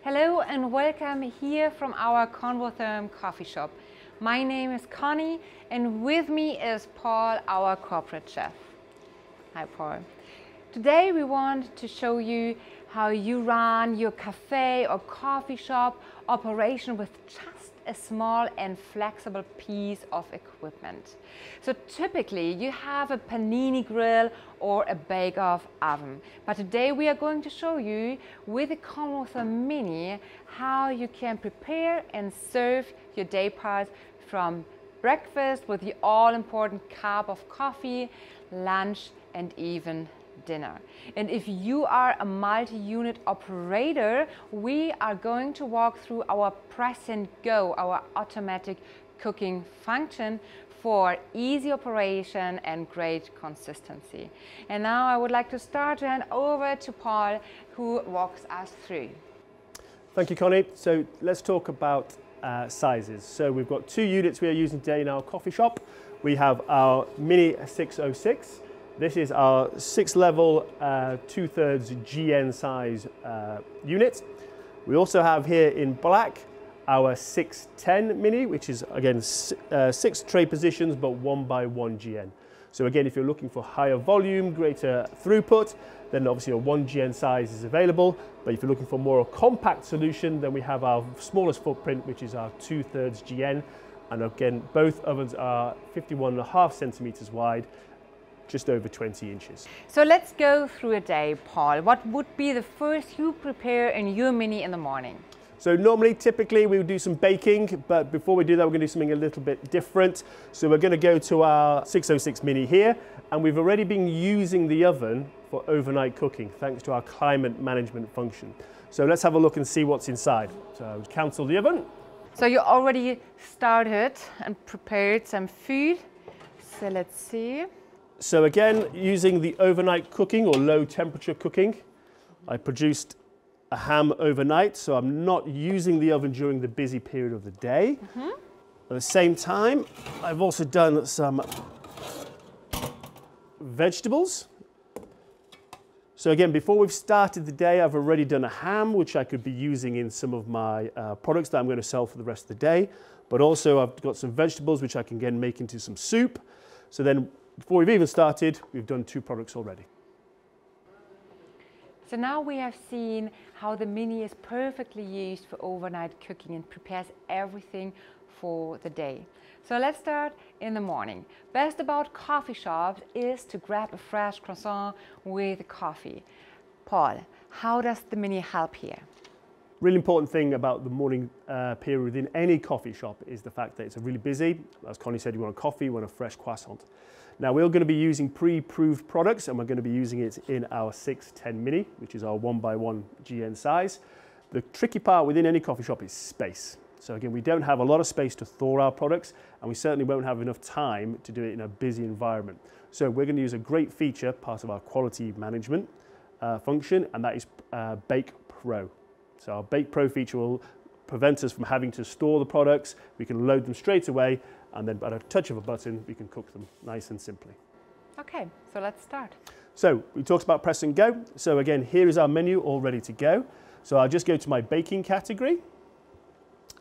Hello and welcome here from our Convotherm coffee shop. My name is Connie and with me is Paul, our corporate chef. Hi Paul. Today we want to show you how you run your cafe or coffee shop operation with just a small and flexible piece of equipment. So typically you have a panini grill or a bake-off oven. But today we are going to show you with the Convotherm Mini how you can prepare and serve your day parts from breakfast with the all-important cup of coffee, lunch and even dinner. And if you are a multi-unit operator, we are going to walk through our Press and Go, our automatic cooking function for easy operation and great consistency. And now I would like to start to hand over to Paul, who walks us through. Thank you, Connie. So let's talk about sizes. So we've got two units we are using today in our coffee shop. We have our Mini 606. This is our 6-level 2/3 GN size unit. We also have here in black our 610 Mini, which is again 6 tray positions but 1x1 GN. So again, if you're looking for higher volume, greater throughput, then obviously a 1 GN size is available. But if you're looking for more a compact solution, then we have our smallest footprint, which is our 2/3 GN. And again, both ovens are 51.5 centimeters wide, just over 20 inches. So let's go through a day, Paul. What would be the first you prepare in your Mini in the morning? So typically we would do some baking, but before we do that, we're going to do something a little bit different. So we're going to go to our 606 Mini here, and we've already been using the oven for overnight cooking, thanks to our climate management function. So let's have a look and see what's inside. So cancel the oven. So you already started and prepared some food. So let's see. So again, using the overnight cooking or low temperature cooking, I produced a ham overnight, so I'm not using the oven during the busy period of the day. At the same time, I've also done some vegetables. So again, before we've started the day, I've already done a ham, which I could be using in some of my products that I'm going to sell for the rest of the day. But also I've got some vegetables, which I can again make into some soup. So then before we've even started, we've done 2 products already. So now we have seen how the Mini is perfectly used for overnight cooking and prepares everything for the day. So let's start in the morning. Best about coffee shops is to grab a fresh croissant with coffee. Paul, how does the Mini help here? Really important thing about the morning period within any coffee shop is the fact that it's really busy. As Connie said, you want a coffee, you want a fresh croissant. Now we're going to be using pre-proved products, and we're going to be using it in our 610 Mini, which is our 1x1 GN size. The tricky part within any coffee shop is space. So again, we don't have a lot of space to thaw our products, and we certainly won't have enough time to do it in a busy environment. So we're going to use a great feature, part of our quality management function, and that is Bake Pro. So our Bake Pro feature will prevent us from having to store the products. We can load them straight away, and then at a touch of a button, we can cook them nice and simply. Okay, so let's start. So we talked about Press and Go. So again, here is our menu all ready to go. So I'll just go to my baking category.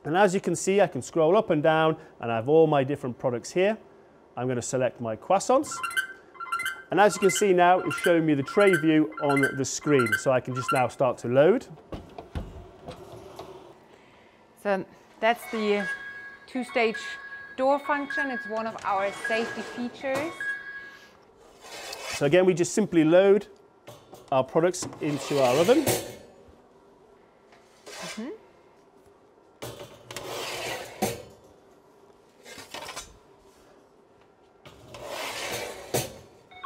And as you can see, I can scroll up and down, and I have all my different products here. I'm going to select my croissants. And as you can see now, it's showing me the tray view on the screen. So I can just now start to load. So that's the 2-stage door function. It's one of our safety features. So again, we just simply load our products into our oven.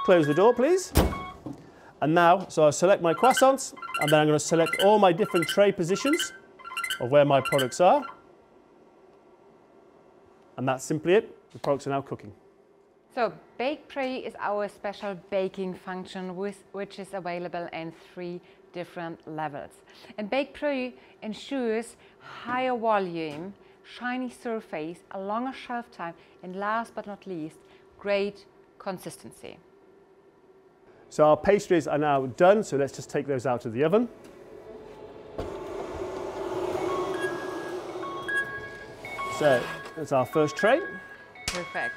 Close the door, please. And now, so I'll select my croissants, and then I'm going to select all my different tray positions of where my products are. And that's simply it. The products are now cooking. So Bake Pro is our special baking function which is available in 3 different levels. And Bake Pro ensures higher volume, shiny surface, a longer shelf time, and last but not least, great consistency. So our pastries are now done, so let's just take those out of the oven. So that's our first tray. Perfect.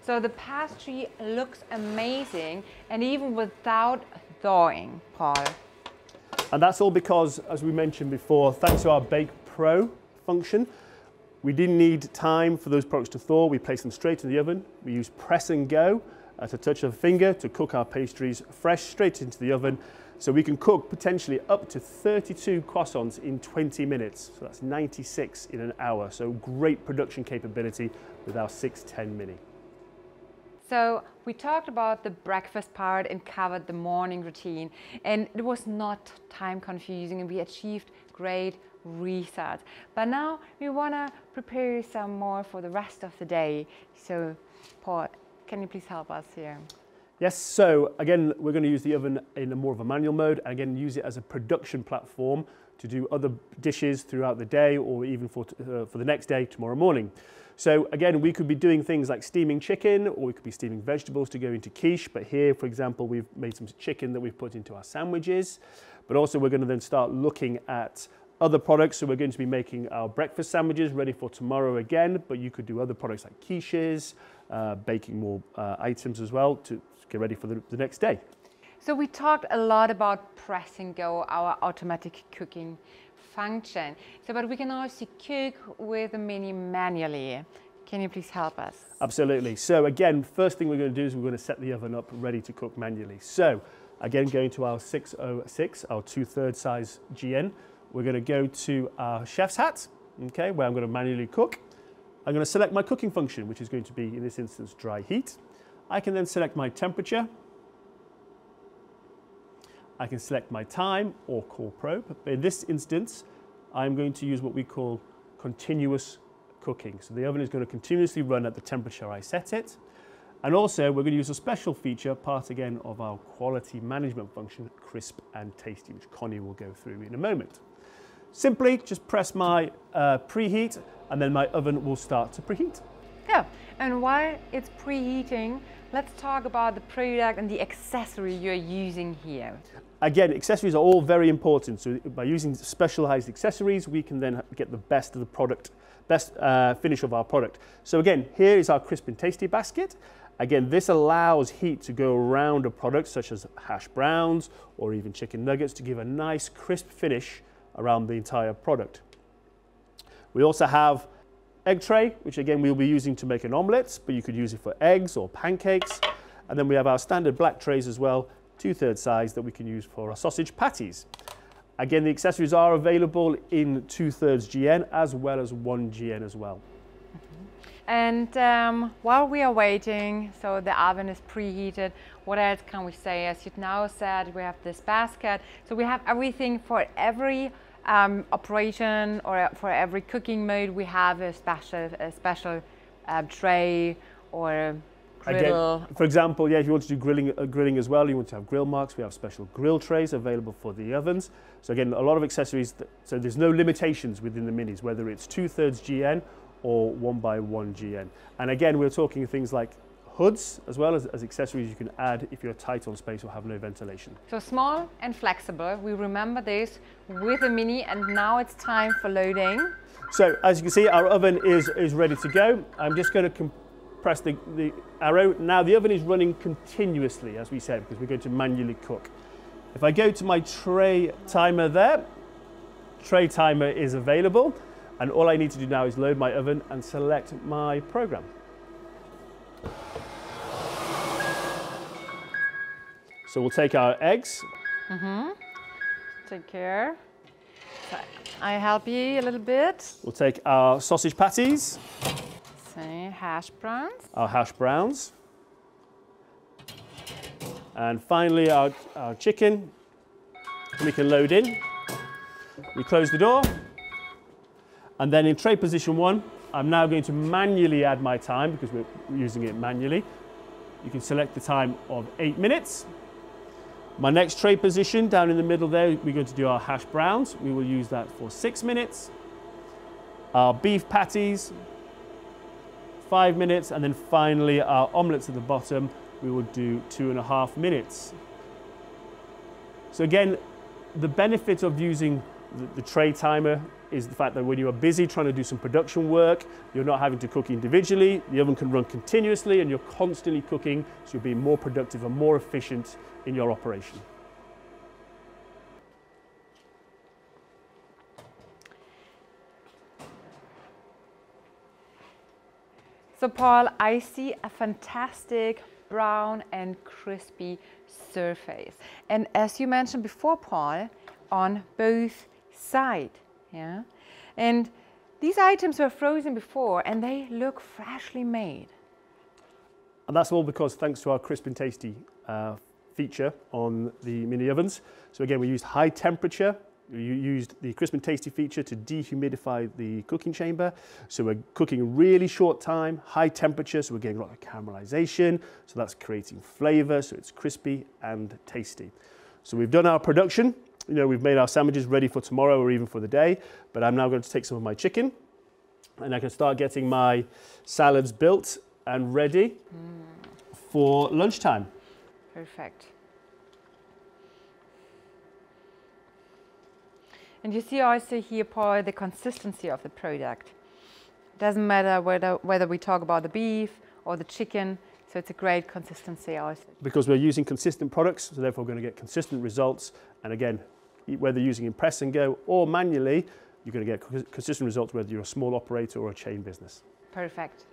So the pastry looks amazing, and even without thawing, Paul. And that's all because, as we mentioned before, thanks to our Bake Pro function, we didn't need time for those products to thaw. We place them straight in the oven. We use press and go at a touch of a finger to cook our pastries fresh straight into the oven. So we can cook potentially up to 32 croissants in 20 minutes. So that's 96 in an hour. So great production capability with our 610 Mini. So we talked about the breakfast part and covered the morning routine, and it was not time confusing, and we achieved great results. But now we want to prepare some more for the rest of the day. So Paul, can you please help us here? Yes, so again, we're going to use the oven in a more of a manual mode, and again, use it as a production platform to do other dishes throughout the day, or even for the next day, tomorrow morning. So again, we could be doing things like steaming chicken, or we could be steaming vegetables to go into quiche. But here, for example, we've made some chicken that we've put into our sandwiches. But also we're going to then start looking at other products. So we're going to be making our breakfast sandwiches ready for tomorrow again, but you could do other products like quiches, baking more items as well to get ready for the next day. So we talked a lot about press and go, our automatic cooking function. So, but we can also cook with the Mini manually. Can you please help us? Absolutely. So again, first thing we're going to do is we're going to set the oven up ready to cook manually. So again, going to our 606, our 2/3 size GN, we're going to go to our chef's hat, okay, where I'm going to manually cook. I'm going to select my cooking function, which is going to be, in this instance, dry heat. I can then select my temperature. I can select my time or core probe. But in this instance, I'm going to use what we call continuous cooking. So the oven is going to continuously run at the temperature I set it. And also we're going to use a special feature, part again of our quality management function, crisp and tasty, which Connie will go through in a moment. Simply just press my preheat, and then my oven will start to preheat. Yeah, and while it's preheating, let's talk about the product and the accessory you're using here. Again, accessories are all very important. So by using specialized accessories, we can then get the best of the product, best finish of our product. So again, here is our crisp and tasty basket. Again, this allows heat to go around a product such as hash browns or even chicken nuggets to give a nice crisp finish around the entire product. We also have egg tray, which again we'll be using to make an omelette, but you could use it for eggs or pancakes. And then we have our standard black trays as well, 2/3 size, that we can use for our sausage patties. Again, the accessories are available in 2/3 GN as well as 1 GN as well. And while we are waiting, so the oven is preheated, what else can we say? As you now said, we have this basket. So we have everything for every operation or for every cooking mode. We have a special tray or griddle. Again, for example, yeah, if you want to do grilling as well, you want to have grill marks, we have special grill trays available for the ovens. So again, a lot of accessories, so there's no limitations within the Minis, whether it's 2/3 GN or 1x1 GN. And again, we're talking things like hoods as well as accessories you can add if you're tight on space or have no ventilation. So small and flexible. We remember this with the Mini, and now it's time for loading. So as you can see, our oven is ready to go. I'm just going to press the arrow. Now the oven is running continuously, as we said, because we're going to manually cook. If I go to my tray timer there, tray timer is available. And all I need to do now is load my oven and select my program. So we'll take our eggs. Take care. So I help you a little bit. We'll take our sausage patties. Say hash browns. Our hash browns. And finally our chicken. We can load in. We close the door. And then in tray position 1, I'm now going to manually add my time because we're using it manually. You can select the time of 8 minutes. My next tray position down in the middle there, we're going to do our hash browns. We will use that for 6 minutes. Our beef patties, 5 minutes. And then finally our omelettes at the bottom, we will do 2.5 minutes. So again, the benefit of using The tray timer is the fact that when you are busy trying to do some production work, you're not having to cook individually, the oven can run continuously and you're constantly cooking, so you'll be more productive and more efficient in your operation. So Paul, I see a fantastic brown and crispy surface. And as you mentioned before, Paul, on both sides, yeah? And these items were frozen before and they look freshly made. And that's all because thanks to our crisp and tasty feature on the mini ovens. So again, we used high temperature. We used the crisp and tasty feature to dehumidify the cooking chamber. So we're cooking really short time, high temperature, so we're getting a lot of caramelization. So that's creating flavor, so it's crispy and tasty. So we've done our production. You know, we've made our sandwiches ready for tomorrow or even for the day, but I'm now going to take some of my chicken and I can start getting my salads built and ready for lunchtime. Perfect. And you see also here, Paul, the consistency of the product. It doesn't matter whether we talk about the beef or the chicken, so it's a great consistency also. Because we're using consistent products, so therefore we're going to get consistent results. And again, whether using in press and go or manually, you're going to get consistent results whether you're a small operator or a chain business. Perfect.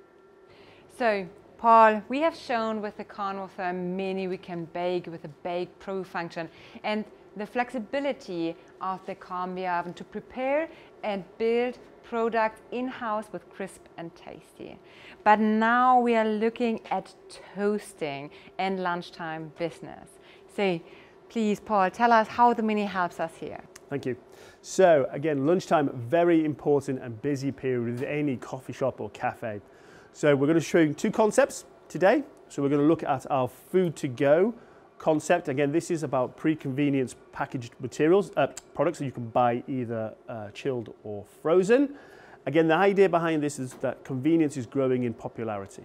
So, Paul, we have shown with the Convotherm Mini we can bake with a Bake Pro function and the flexibility of the combi oven to prepare and build products in-house with crisp and tasty. But now we are looking at toasting and lunchtime business. So please, Paul, tell us how the Mini helps us here. Thank you. So again, lunchtime, very important and busy period with any coffee shop or cafe. So we're going to show you two concepts today. So we're going to look at our food to go concept. Again, this is about pre-convenience packaged materials, products that you can buy either chilled or frozen. Again, the idea behind this is that convenience is growing in popularity.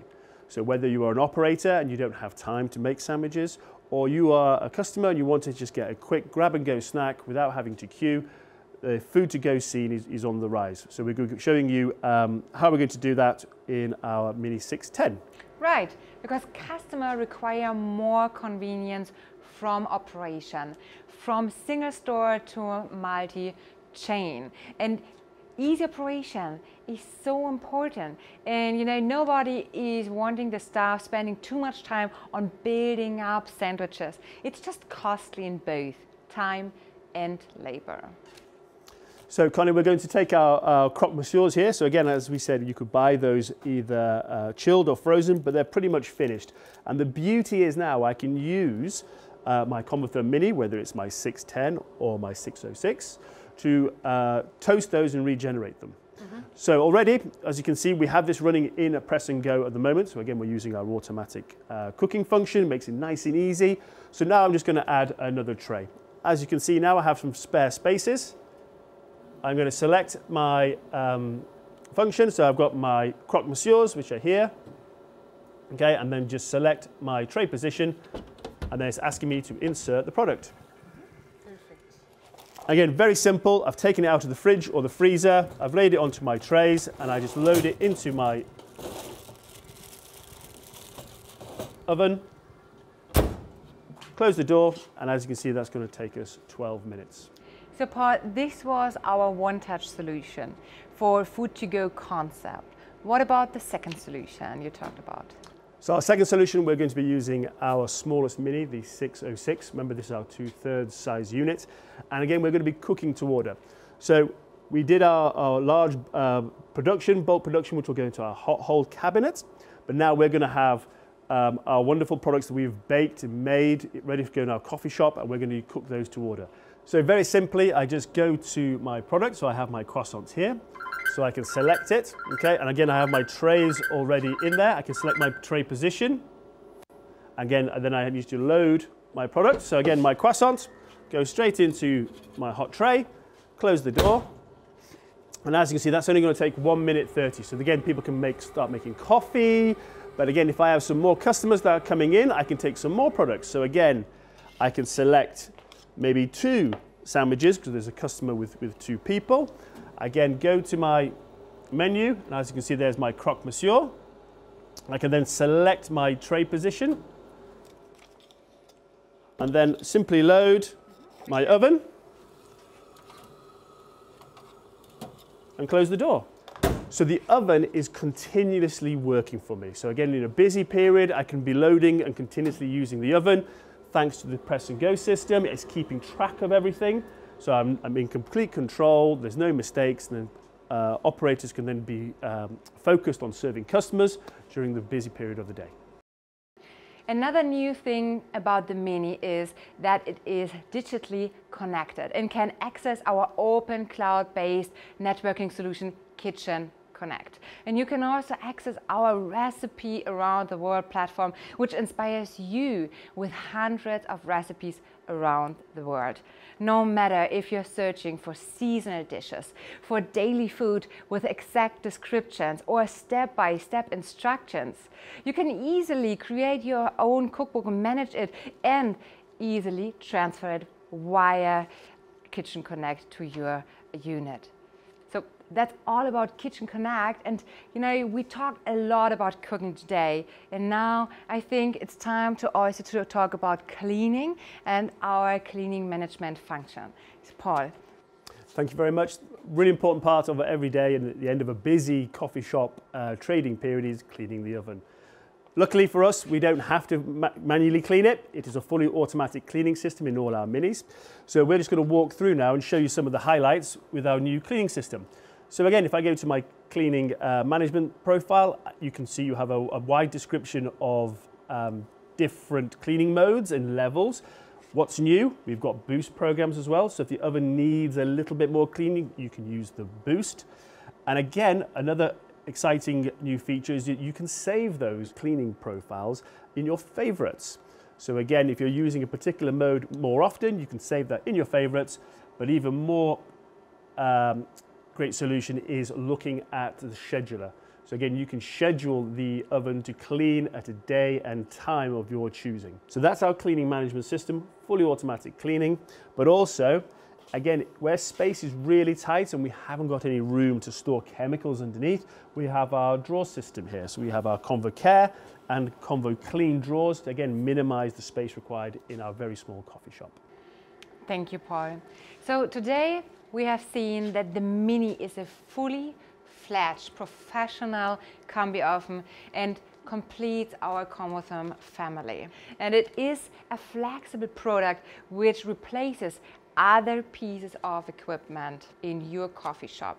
So whether you are an operator and you don't have time to make sandwiches, or you are a customer and you want to just get a quick grab and go snack without having to queue, the food to go scene is on the rise. So we're showing you how we're going to do that in our Mini 610. Right, because customers require more convenience from operation, from single store to multi-chain. And easy operation is so important. And you know, nobody is wanting the staff spending too much time on building up sandwiches. It's just costly in both time and labor. So Connie, we're going to take our croque monsieurs here. So again, as we said, you could buy those either chilled or frozen, but they're pretty much finished. And the beauty is now I can use my Convotherm Mini, whether it's my 610 or my 606, to toast those and regenerate them. So already, as you can see, we have this running in a press and go at the moment. So again, we're using our automatic cooking function, makes it nice and easy. So now I'm just going to add another tray. As you can see now, I have some spare spaces. I'm going to select my function. So I've got my croque monsieurs, which are here. Okay, and then just select my tray position. And then it's asking me to insert the product. Perfect. Again, very simple. I've taken it out of the fridge or the freezer. I've laid it onto my trays and I just load it into my oven. Close the door, and as you can see, that's going to take us 12 minutes. So Paul, this was our one-touch solution for food to go concept. What about the second solution you talked about? So our second solution, we're going to be using our smallest Mini, the 606. Remember, this is our 2/3 size unit. And again, we're going to be cooking to order. So we did our large bulk production, which will go into our hot hold cabinet. But now we're going to have our wonderful products that we've baked and made, ready to go in our coffee shop, and we're going to cook those to order. So very simply, I just go to my product. So I have my croissants here. So I can select it, okay? And again, I have my trays already in there. I can select my tray position. Again, and then I need to load my product. So again, my croissant goes straight into my hot tray, close the door. And as you can see, that's only going to take 1 minute 30. So again, people can start making coffee. But again, if I have some more customers that are coming in, I can take some more products. So again, I can select maybe 2 sandwiches because there's a customer with 2 people. Again, go to my menu, and as you can see, there's my croque monsieur. I can then select my tray position and then simply load my oven and close the door. So the oven is continuously working for me. So again, in a busy period, I can be loading and continuously using the oven. Thanks to the press and go system, it's keeping track of everything. So I'm in complete control, there's no mistakes, and then operators can then be focused on serving customers during the busy period of the day. Another new thing about the Mini is that it is digitally connected and can access our open cloud-based networking solution, Kitchen Connect. And you can also access our Recipe Around the World platform, which inspires you with hundreds of recipes around the world. No matter if you're searching for seasonal dishes, for daily food with exact descriptions or step-by-step instructions, you can easily create your own cookbook, manage it, and easily transfer it via Kitchen Connect to your unit. So that's all about Kitchen Connect, and you know, we talked a lot about cooking today, and now I think it's time to also talk about cleaning and our cleaning management function. So Paul. Thank you very much. Really important part of every day and at the end of a busy coffee shop trading period is cleaning the oven. Luckily for us, we don't have to manually clean it. It is a fully automatic cleaning system in all our Minis. So we're just going to walk through now and show you some of the highlights with our new cleaning system. So again, if I go to my cleaning management profile, you can see you have a wide description of different cleaning modes and levels. What's new? We've got boost programs as well. So if the oven needs a little bit more cleaning, you can use the boost. And again, another exciting new feature is that you can save those cleaning profiles in your favorites. So again, if you're using a particular mode more often, you can save that in your favorites. But even more great solution is looking at the scheduler. So again, you can schedule the oven to clean at a day and time of your choosing. So that's our cleaning management system, fully automatic cleaning, but also, again, where space is really tight and we haven't got any room to store chemicals underneath, we have our drawer system here. So we have our Convo Care and Convo Clean drawers to, again, minimize the space required in our very small coffee shop. Thank you, Paul. So today we have seen that the Mini is a fully fledged professional combi oven and completes our Convotherm family. And it is a flexible product which replaces other pieces of equipment in your coffee shop.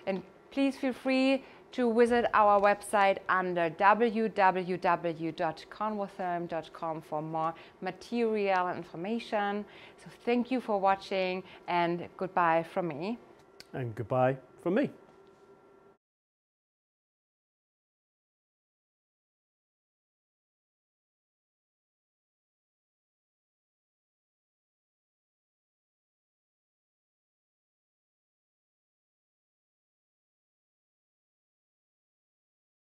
And please feel free to visit our website under www.convotherm.com for more material and information. So thank you for watching, and goodbye from me. And goodbye from me.